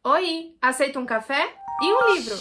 Oi, aceita um café? E um livro?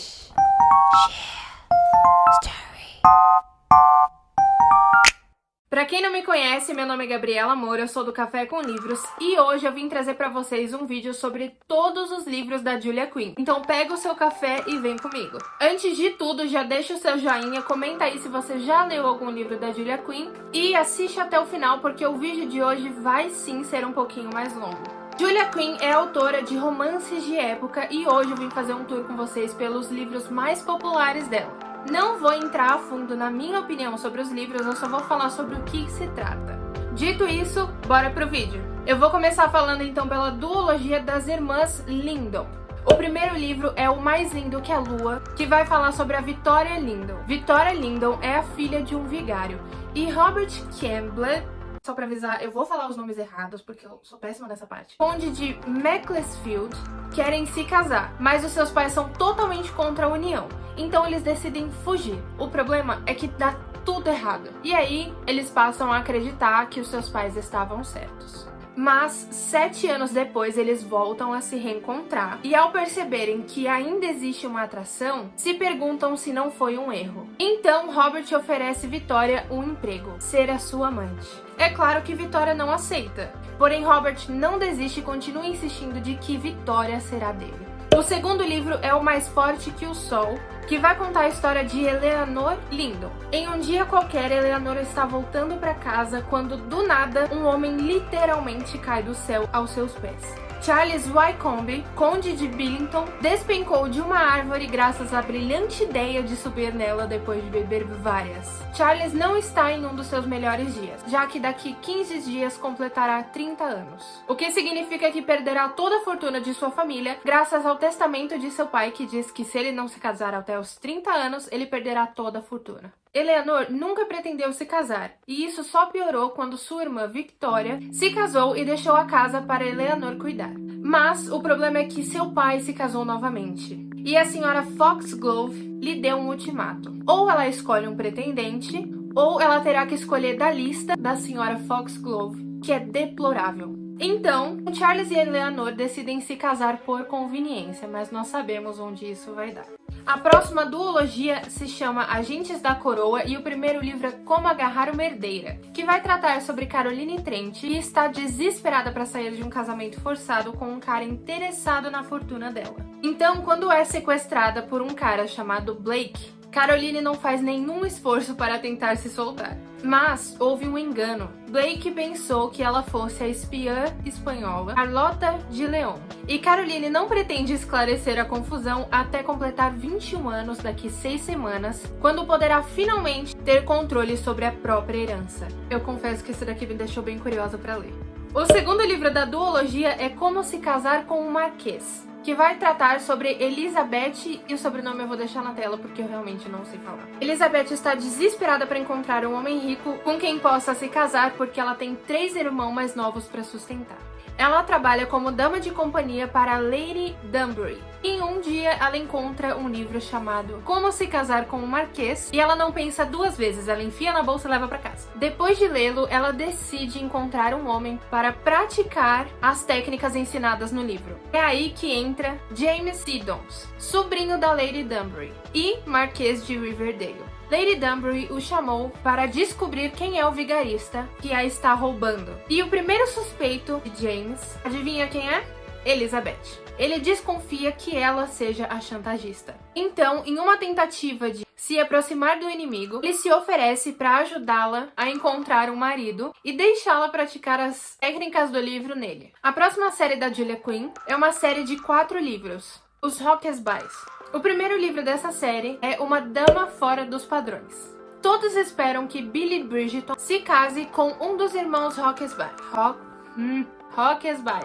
Pra quem não me conhece, meu nome é Gabriela Moura, eu sou do Café com Livros e hoje eu vim trazer pra vocês um vídeo sobre todos os livros da Julia Quinn. Então pega o seu café e vem comigo. Antes de tudo, já deixa o seu joinha, comenta aí se você já leu algum livro da Julia Quinn e assiste até o final porque o vídeo de hoje vai sim ser um pouquinho mais longo. Julia Quinn é autora de romances de época e hoje eu vim fazer um tour com vocês pelos livros mais populares dela. Não vou entrar a fundo na minha opinião sobre os livros, eu só vou falar sobre o que se trata. Dito isso, bora pro vídeo. Eu vou começar falando então pela duologia das irmãs Lindon. O primeiro livro é O Mais Lindo que a Lua, que vai falar sobre a Victoria Lindon. Victoria Lindon é a filha de um vigário e Robert Campbell, só pra avisar, eu vou falar os nomes errados porque eu sou péssima nessa parte, conde de Macclesfield, querem se casar, mas os seus pais são totalmente contra a união. Então eles decidem fugir. O problema é que dá tudo errado. E aí eles passam a acreditar que os seus pais estavam certos. Mas 7 anos depois eles voltam a se reencontrar e ao perceberem que ainda existe uma atração, se perguntam se não foi um erro. Então Robert oferece Victoria um emprego, ser a sua amante. É claro que Victoria não aceita, porém Robert não desiste e continua insistindo de que Victoria será dele. O segundo livro é O Mais Forte que o Sol, que vai contar a história de Eleanor Lindon. Em um dia qualquer, Eleanor está voltando para casa quando, do nada, um homem literalmente cai do céu aos seus pés. Charles Wycombe, conde de Billington, despencou de uma árvore graças à brilhante ideia de subir nela depois de beber várias. Charles não está em um dos seus melhores dias, já que daqui 15 dias completará 30 anos. O que significa que perderá toda a fortuna de sua família graças ao testamento de seu pai que diz que se ele não se casar até os 30 anos, ele perderá toda a fortuna. Eleanor nunca pretendeu se casar, e isso só piorou quando sua irmã Victoria se casou e deixou a casa para Eleanor cuidar. Mas o problema é que seu pai se casou novamente, e a senhora Foxglove lhe deu um ultimato. Ou ela escolhe um pretendente, ou ela terá que escolher da lista da senhora Foxglove, que é deplorável. Então, Charles e Eleanor decidem se casar por conveniência, mas nós sabemos onde isso vai dar. A próxima duologia se chama Agentes da Coroa e o primeiro livro é Como Agarrar uma Herdeira, que vai tratar sobre Caroline Trent, que está desesperada para sair de um casamento forçado com um cara interessado na fortuna dela. Então, quando é sequestrada por um cara chamado Blake, Caroline não faz nenhum esforço para tentar se soltar. Mas houve um engano. Blake pensou que ela fosse a espiã espanhola Carlota de León. E Caroline não pretende esclarecer a confusão até completar 21 anos daqui 6 semanas, quando poderá finalmente ter controle sobre a própria herança. Eu confesso que esse daqui me deixou bem curiosa para ler. O segundo livro da duologia é Como se Casar com um Marquês, que vai tratar sobre Elizabeth, e o sobrenome eu vou deixar na tela porque eu realmente não sei falar. Elizabeth está desesperada para encontrar um homem rico com quem possa se casar porque ela tem 3 irmãos mais novos para sustentar. Ela trabalha como dama de companhia para Lady Dunbury. E um dia ela encontra um livro chamado Como se Casar com um Marquês e ela não pensa 2 vezes, ela enfia na bolsa e leva para casa. Depois de lê-lo, ela decide encontrar um homem para praticar as técnicas ensinadas no livro. É aí que entra James Siddons, sobrinho da Lady Dunbury e Marquês de Riverdale. Lady Dunbury o chamou para descobrir quem é o vigarista que a está roubando. E o primeiro suspeito de James, adivinha quem é? Elizabeth. Ele desconfia que ela seja a chantagista. Então, em uma tentativa de se aproximar do inimigo, ele se oferece para ajudá-la a encontrar um marido e deixá-la praticar as técnicas do livro nele. A próxima série da Julia Quinn é uma série de 4 livros, Os Rockesbys. O primeiro livro dessa série é Uma Dama Fora dos Padrões. Todos esperam que Billy Bridgeton se case com um dos irmãos Rockesby,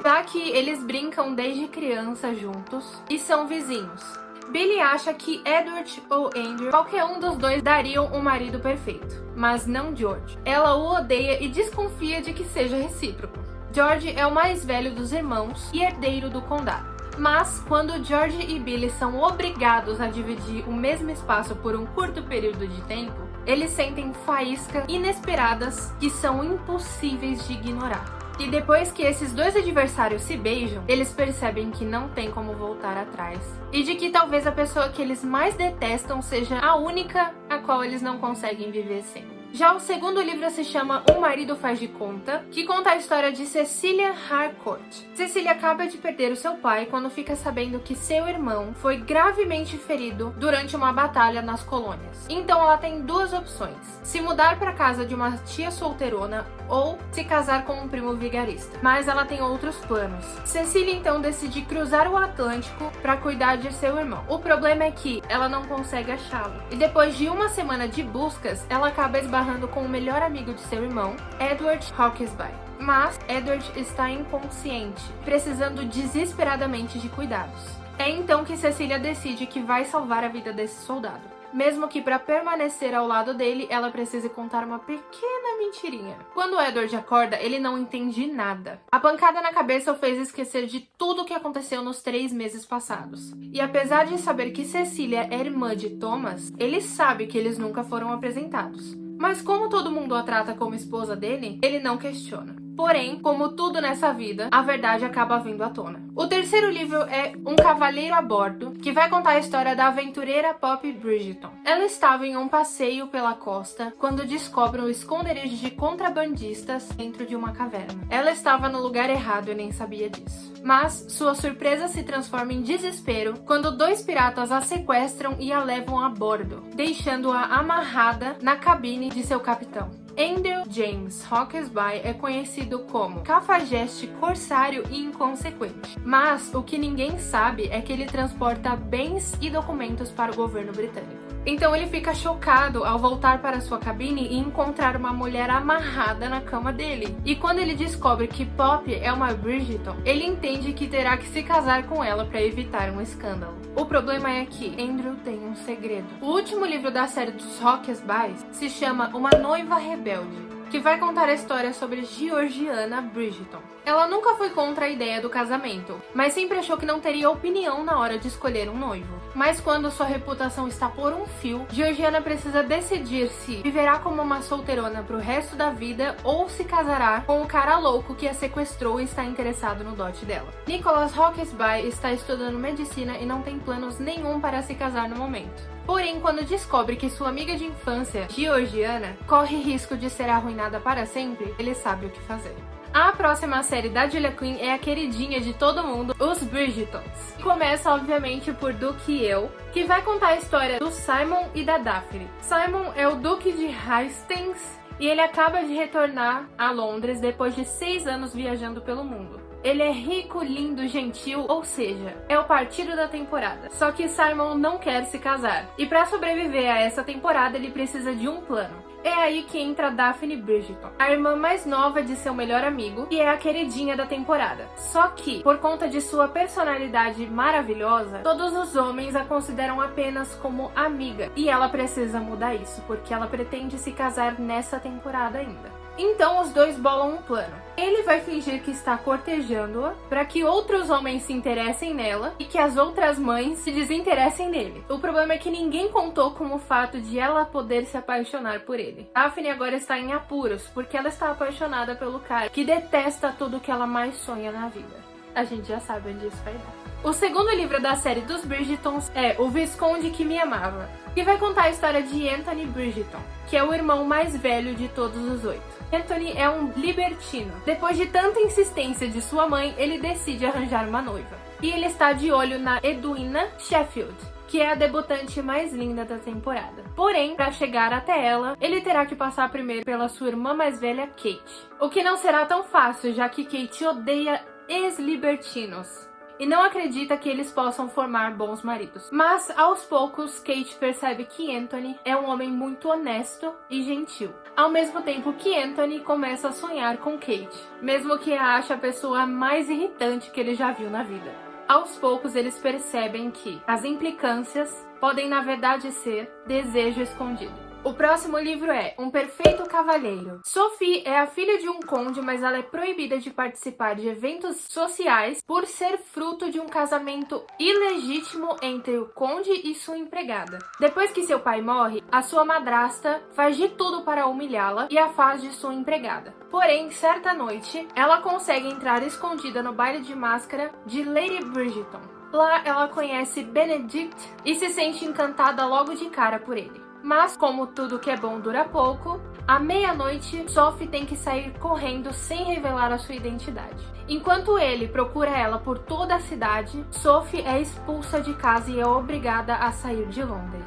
já que eles brincam desde criança juntos e são vizinhos. Billy acha que Edward ou Andrew, qualquer um dos dois, dariam um marido perfeito, mas não George. Ela o odeia e desconfia de que seja recíproco. George é o mais velho dos irmãos e herdeiro do condado. Mas, quando George e Billy são obrigados a dividir o mesmo espaço por um curto período de tempo, eles sentem faíscas inesperadas que são impossíveis de ignorar. E depois que esses dois adversários se beijam, eles percebem que não tem como voltar atrás. E de que talvez a pessoa que eles mais detestam seja a única a qual eles não conseguem viver sem. Já o segundo livro se chama Um Marido Faz de Conta, que conta a história de Cecilia Harcourt. Cecilia acaba de perder o seu pai quando fica sabendo que seu irmão foi gravemente ferido durante uma batalha nas colônias. Então ela tem duas opções: se mudar para casa de uma tia solteirona ou se casar com um primo vigarista. Mas ela tem outros planos. Cecilia então decide cruzar o Atlântico para cuidar de seu irmão. O problema é que ela não consegue achá-lo. E depois de uma semana de buscas, ela acaba esbarrando com o melhor amigo de seu irmão, Edward Hawkesby. Mas Edward está inconsciente, precisando desesperadamente de cuidados. É então que Cecilia decide que vai salvar a vida desse soldado. Mesmo que para permanecer ao lado dele, ela precise contar uma pequena mentirinha. Quando Edward acorda, ele não entende nada. A pancada na cabeça o fez esquecer de tudo o que aconteceu nos 3 meses passados. E apesar de saber que Cecilia é irmã de Thomas, ele sabe que eles nunca foram apresentados. Mas como todo mundo a trata como esposa dele, ele não questiona. Porém, como tudo nessa vida, a verdade acaba vindo à tona. O terceiro livro é Um Cavaleiro a Bordo, que vai contar a história da aventureira Poppy Bridgerton. Ela estava em um passeio pela costa quando descobre um esconderijo de contrabandistas dentro de uma caverna. Ela estava no lugar errado e nem sabia disso. Mas sua surpresa se transforma em desespero quando 2 piratas a sequestram e a levam a bordo, deixando-a amarrada na cabine de seu capitão. Andrew James Hawkesby é conhecido como cafajeste, corsário e inconsequente. Mas o que ninguém sabe é que ele transporta bens e documentos para o governo britânico. Então ele fica chocado ao voltar para sua cabine e encontrar uma mulher amarrada na cama dele. E quando ele descobre que Poppy é uma Bridgerton, ele entende que terá que se casar com ela para evitar um escândalo. O problema é que Andrew tem um segredo. O último livro da série dos Hawkesbys se chama Uma Noiva Rebelde, que vai contar a história sobre Georgiana Bridgerton. Ela nunca foi contra a ideia do casamento, mas sempre achou que não teria opinião na hora de escolher um noivo. Mas quando sua reputação está por um fio, Georgiana precisa decidir se viverá como uma solteirona pro resto da vida ou se casará com o cara louco que a sequestrou e está interessado no dote dela. Nicholas Hawkesby está estudando medicina e não tem planos nenhum para se casar no momento. Porém, quando descobre que sua amiga de infância, Georgiana, corre risco de ser arruinada para sempre, ele sabe o que fazer. A próxima série da Julia Quinn é a queridinha de todo mundo, Os Bridgertons. Começa, obviamente, por Duke e eu, que vai contar a história do Simon e da Daphne. Simon é o Duque de Hastings e ele acaba de retornar a Londres depois de 6 anos viajando pelo mundo. Ele é rico, lindo, gentil, ou seja, é o partido da temporada. Só que Simon não quer se casar. E para sobreviver a essa temporada, ele precisa de um plano. É aí que entra Daphne Bridgerton, a irmã mais nova de seu melhor amigo, e é a queridinha da temporada. Só que, por conta de sua personalidade maravilhosa, todos os homens a consideram apenas como amiga. E ela precisa mudar isso, porque ela pretende se casar nessa temporada ainda. Então os dois bolam um plano. Ele vai fingir que está cortejando-a para que outros homens se interessem nela e que as outras mães se desinteressem nele. O problema é que ninguém contou com o fato de ela poder se apaixonar por ele. Daphne agora está em apuros porque ela está apaixonada pelo cara que detesta tudo que ela mais sonha na vida. A gente já sabe onde isso vai dar. O segundo livro da série dos Bridgertons é O Visconde que Me Amava, que vai contar a história de Anthony Bridgerton, que é o irmão mais velho de todos os 8. Anthony é um libertino. Depois de tanta insistência de sua mãe, ele decide arranjar uma noiva. E ele está de olho na Edwina Sheffield, que é a debutante mais linda da temporada. Porém, para chegar até ela, ele terá que passar primeiro pela sua irmã mais velha, Kate. O que não será tão fácil, já que Kate odeia ex-libertinos e não acredita que eles possam formar bons maridos. Mas, aos poucos, Kate percebe que Anthony é um homem muito honesto e gentil. Ao mesmo tempo que Anthony começa a sonhar com Kate, mesmo que a ache a pessoa mais irritante que ele já viu na vida. Aos poucos, eles percebem que as implicâncias podem, na verdade, ser desejo escondido. O próximo livro é Um Perfeito Cavalheiro. Sophie é a filha de um conde, mas ela é proibida de participar de eventos sociais por ser fruto de um casamento ilegítimo entre o conde e sua empregada. Depois que seu pai morre, a sua madrasta faz de tudo para humilhá-la e a faz de sua empregada. Porém, certa noite, ela consegue entrar escondida no baile de máscara de Lady Bridgerton. Lá, ela conhece Benedict e se sente encantada logo de cara por ele. Mas, como tudo que é bom dura pouco, à meia-noite, Sophie tem que sair correndo sem revelar a sua identidade. Enquanto ele procura ela por toda a cidade, Sophie é expulsa de casa e é obrigada a sair de Londres.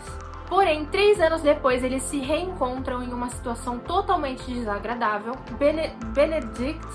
Porém, 3 anos depois, eles se reencontram em uma situação totalmente desagradável. Benedict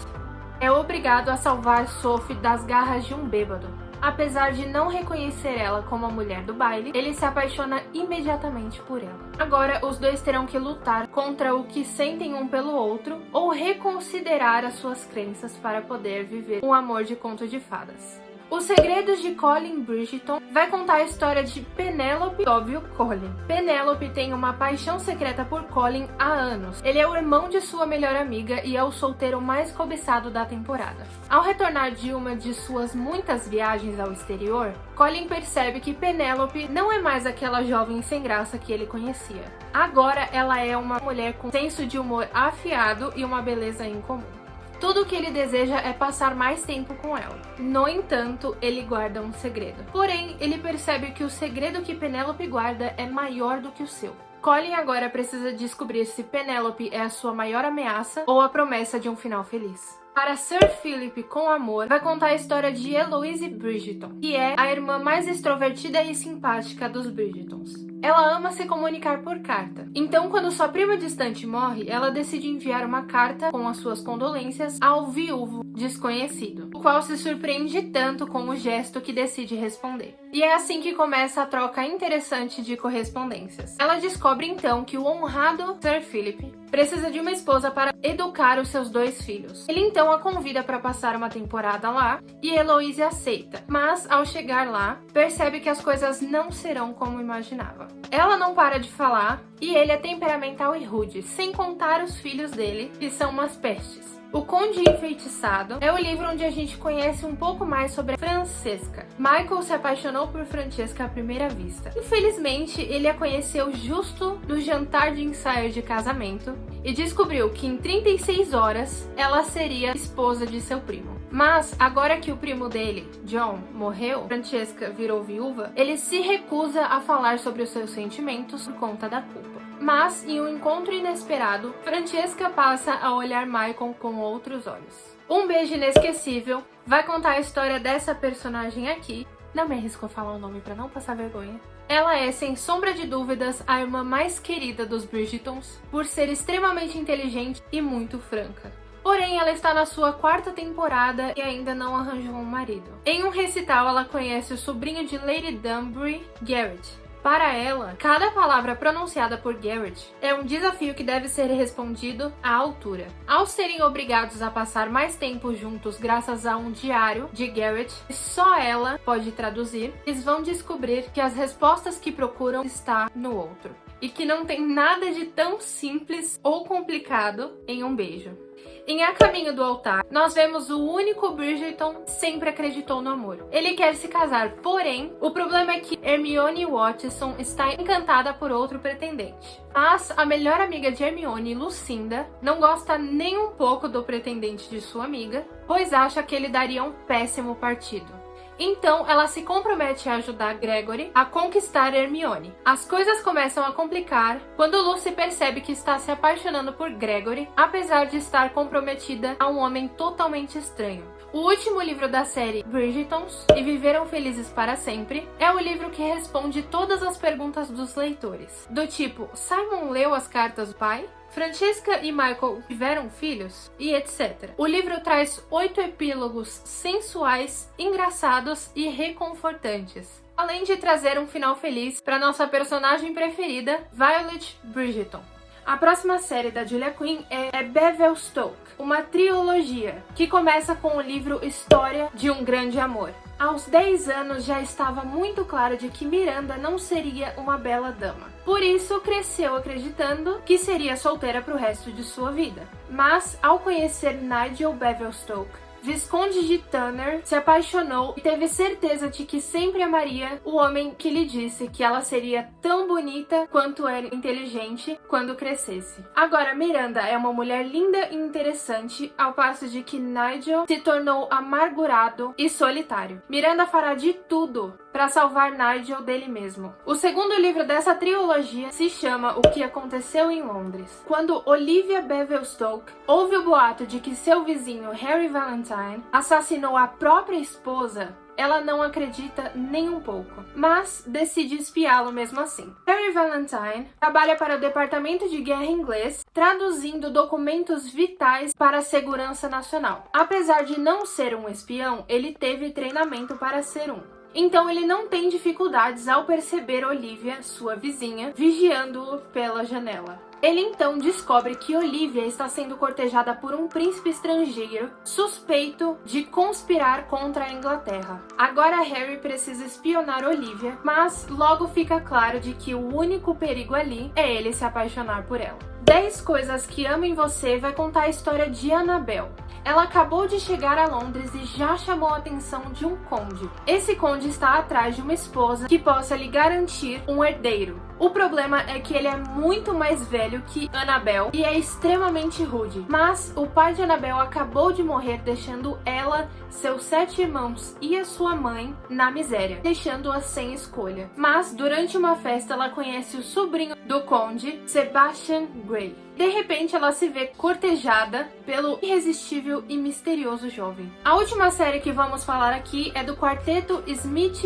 é obrigado a salvar Sophie das garras de um bêbado. Apesar de não reconhecer ela como a mulher do baile, ele se apaixona imediatamente por ela. Agora, os dois terão que lutar contra o que sentem um pelo outro ou reconsiderar as suas crenças para poder viver um amor de conto de fadas. Os Segredos de Colin Bridgerton vai contar a história de Penélope, óbvio, Colin. Penélope tem uma paixão secreta por Colin há anos. Ele é o irmão de sua melhor amiga e é o solteiro mais cobiçado da temporada. Ao retornar de uma de suas muitas viagens ao exterior, Colin percebe que Penélope não é mais aquela jovem sem graça que ele conhecia. Agora ela é uma mulher com senso de humor afiado e uma beleza incomum. Tudo o que ele deseja é passar mais tempo com ela. No entanto, ele guarda um segredo. Porém, ele percebe que o segredo que Penélope guarda é maior do que o seu. Colin agora precisa descobrir se Penélope é a sua maior ameaça ou a promessa de um final feliz. Para Sir Philip com Amor, vai contar a história de Eloise Bridgerton, que é a irmã mais extrovertida e simpática dos Bridgertons. Ela ama se comunicar por carta. Então, quando sua prima distante morre, ela decide enviar uma carta com as suas condolências ao viúvo desconhecido, o qual se surpreende tanto com o gesto que decide responder. E é assim que começa a troca interessante de correspondências. Ela descobre então que o honrado Sir Philip precisa de uma esposa para educar os seus 2 filhos. Ele então a convida para passar uma temporada lá e Eloise aceita, mas ao chegar lá, percebe que as coisas não serão como imaginava. Ela não para de falar e ele é temperamental e rude, sem contar os filhos dele, que são umas pestes. O Conde Enfeitiçado é o livro onde a gente conhece um pouco mais sobre Francesca. Michael se apaixonou por Francesca à primeira vista. Infelizmente, ele a conheceu justo no jantar de ensaio de casamento e descobriu que em 36 horas ela seria esposa de seu primo. Mas, agora que o primo dele, John, morreu, Francesca virou viúva, ele se recusa a falar sobre os seus sentimentos por conta da culpa. Mas, em um encontro inesperado, Francesca passa a olhar Michael com outros olhos. Um Beijo Inesquecível vai contar a história dessa personagem aqui. Não me arrisco a falar o nome para não passar vergonha. Ela é, sem sombra de dúvidas, a irmã mais querida dos Bridgertons, por ser extremamente inteligente e muito franca. Porém, ela está na sua 4ª temporada e ainda não arranjou um marido. Em um recital, ela conhece o sobrinho de Lady Danbury, Garrett. Para ela, cada palavra pronunciada por Garrett é um desafio que deve ser respondido à altura. Ao serem obrigados a passar mais tempo juntos graças a um diário de Garrett, que só ela pode traduzir, eles vão descobrir que as respostas que procuram estão no outro. E que não tem nada de tão simples ou complicado em um beijo. Em A Caminho do Altar, nós vemos o único Bridgerton que sempre acreditou no amor. Ele quer se casar, porém, o problema é que Hermione Watson está encantada por outro pretendente. Mas a melhor amiga de Hermione, Lucinda, não gosta nem um pouco do pretendente de sua amiga, pois acha que ele daria um péssimo partido. Então, ela se compromete a ajudar Gregory a conquistar Hermione. As coisas começam a complicar quando Lucy percebe que está se apaixonando por Gregory, apesar de estar comprometida a um homem totalmente estranho. O último livro da série Bridgertons, E Viveram Felizes para Sempre, é o livro que responde todas as perguntas dos leitores. Do tipo, Simon leu as cartas do pai? Francesca e Michael tiveram filhos? E etc. O livro traz 8 epílogos sensuais, engraçados e reconfortantes, além de trazer um final feliz para nossa personagem preferida, Violet Bridgerton. A próxima série da Julia Quinn é Bevelstoke, uma trilogia que começa com o livro História de um Grande Amor. Aos 10 anos já estava muito claro de que Miranda não seria uma bela dama. Por isso, cresceu acreditando que seria solteira para o resto de sua vida. Mas, ao conhecer Nigel Bevelstoke, Visconde de Tanner, se apaixonou e teve certeza de que sempre amaria o homem que lhe disse que ela seria tão bonita quanto era inteligente quando crescesse. Agora, Miranda é uma mulher linda e interessante, ao passo de que Nigel se tornou amargurado e solitário. Miranda fará de tudo para salvar Nigel dele mesmo. O segundo livro dessa trilogia se chama O que Aconteceu em Londres. Quando Olivia Bevelstoke ouve o boato de que seu vizinho Harry Valentine assassinou a própria esposa, ela não acredita nem um pouco, mas decide espiá-lo mesmo assim. Harry Valentine trabalha para o Departamento de Guerra inglês, traduzindo documentos vitais para a segurança nacional. Apesar de não ser um espião, ele teve treinamento para ser um. Então ele não tem dificuldades ao perceber Olivia, sua vizinha, vigiando-o pela janela. Ele então descobre que Olivia está sendo cortejada por um príncipe estrangeiro suspeito de conspirar contra a Inglaterra. Agora Harry precisa espionar Olivia, mas logo fica claro de que o único perigo ali é ele se apaixonar por ela. 10 Coisas que Amo em Você vai contar a história de Annabelle. Ela acabou de chegar a Londres e já chamou a atenção de um conde. Esse conde está atrás de uma esposa que possa lhe garantir um herdeiro. O problema é que ele é muito mais velho que Annabelle e é extremamente rude. Mas o pai de Annabelle acabou de morrer, deixando ela, seus 7 irmãos e a sua mãe na miséria, deixando-a sem escolha. Mas durante uma festa ela conhece o sobrinho do conde, Sebastian Grey. De repente ela se vê cortejada pelo irresistível e misterioso jovem. A última série que vamos falar aqui é do quarteto Smith.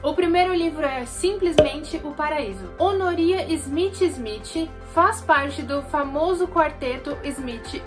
O primeiro livro é simplesmente O Paraíso. Honoria Smith faz parte do famoso quarteto Smith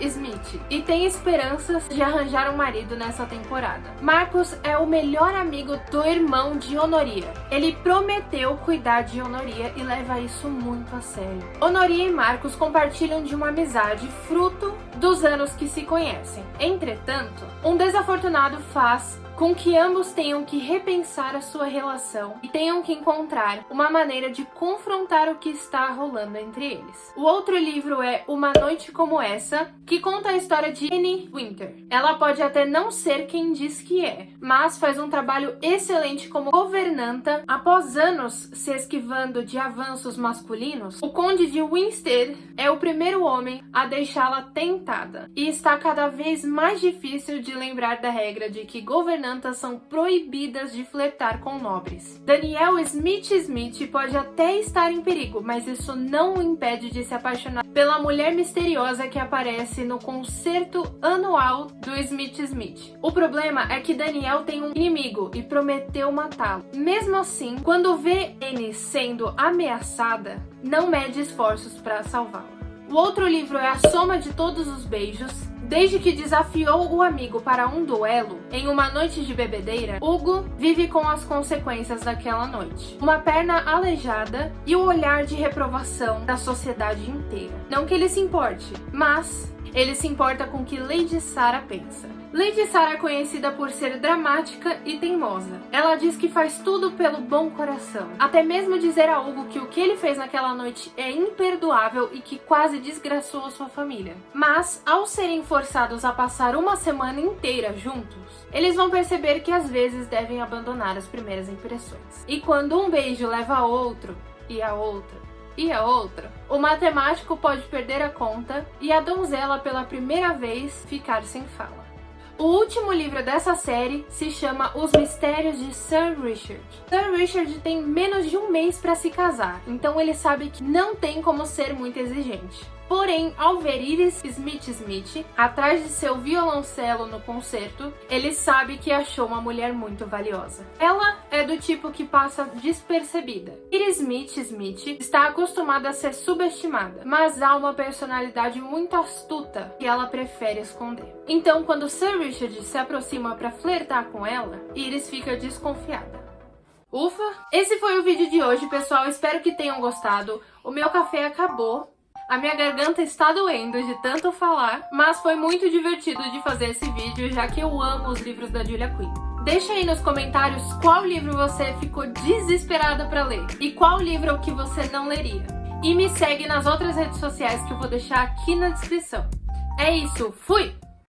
e tem esperanças de arranjar um marido nessa temporada. Marcus é o melhor amigo do irmão de Honoria. Ele prometeu cuidar de Honoria e leva isso muito a sério. Honoria e Marcus compartilham de uma amizade fruto dos anos que se conhecem. Entretanto, um desafortunado faz com que ambos tenham que repensar a sua relação e tenham que encontrar uma maneira de confrontar o que está rolando entre eles. O outro livro é Uma Noite Como Essa, que conta a história de Annie Winter. Ela pode até não ser quem diz que é, mas faz um trabalho excelente como governanta. Após anos se esquivando de avanços masculinos, o Conde de Winstead é o primeiro homem a deixá-la tentada, e está cada vez mais difícil de lembrar da regra de que governantas são proibidas de flertar com nobres. Daniel Smith pode até estar em perigo, mas isso não o impede de se apaixonar pela mulher misteriosa que aparece no concerto anual do Smith. O problema é que Daniel tem um inimigo e prometeu matá-lo. Mesmo assim, quando vê Annie sendo ameaçada, não mede esforços para salvá-la. O outro livro é A Soma de Todos os Beijos. Desde que desafiou o amigo para um duelo em uma noite de bebedeira, Hugo vive com as consequências daquela noite. Uma perna aleijada e o olhar de reprovação da sociedade inteira. Não que ele se importe, mas ele se importa com o que Lady Sarah pensa. Lady Sarah é conhecida por ser dramática e teimosa. Ela diz que faz tudo pelo bom coração. Até mesmo dizer a Hugo que o que ele fez naquela noite é imperdoável e que quase desgraçou a sua família. Mas, ao serem forçados a passar uma semana inteira juntos, eles vão perceber que às vezes devem abandonar as primeiras impressões. E quando um beijo leva a outro, e a outro, e a outra, o matemático pode perder a conta e a donzela pela primeira vez ficar sem fala. O último livro dessa série se chama Os Mistérios de Sir Richard. Sir Richard tem menos de um mês para se casar, então ele sabe que não tem como ser muito exigente. Porém, ao ver Iris Smith atrás de seu violoncelo no concerto, ele sabe que achou uma mulher muito valiosa. Ela é do tipo que passa despercebida. Iris Smith está acostumada a ser subestimada, mas há uma personalidade muito astuta que ela prefere esconder. Então, quando Sir Richard se aproxima para flertar com ela, Iris fica desconfiada. Ufa! Esse foi o vídeo de hoje, pessoal. Espero que tenham gostado. O meu café acabou. A minha garganta está doendo de tanto falar, mas foi muito divertido de fazer esse vídeo, já que eu amo os livros da Julia Quinn. Deixa aí nos comentários qual livro você ficou desesperado pra ler e qual livro que você não leria. E me segue nas outras redes sociais que eu vou deixar aqui na descrição. É isso, fui!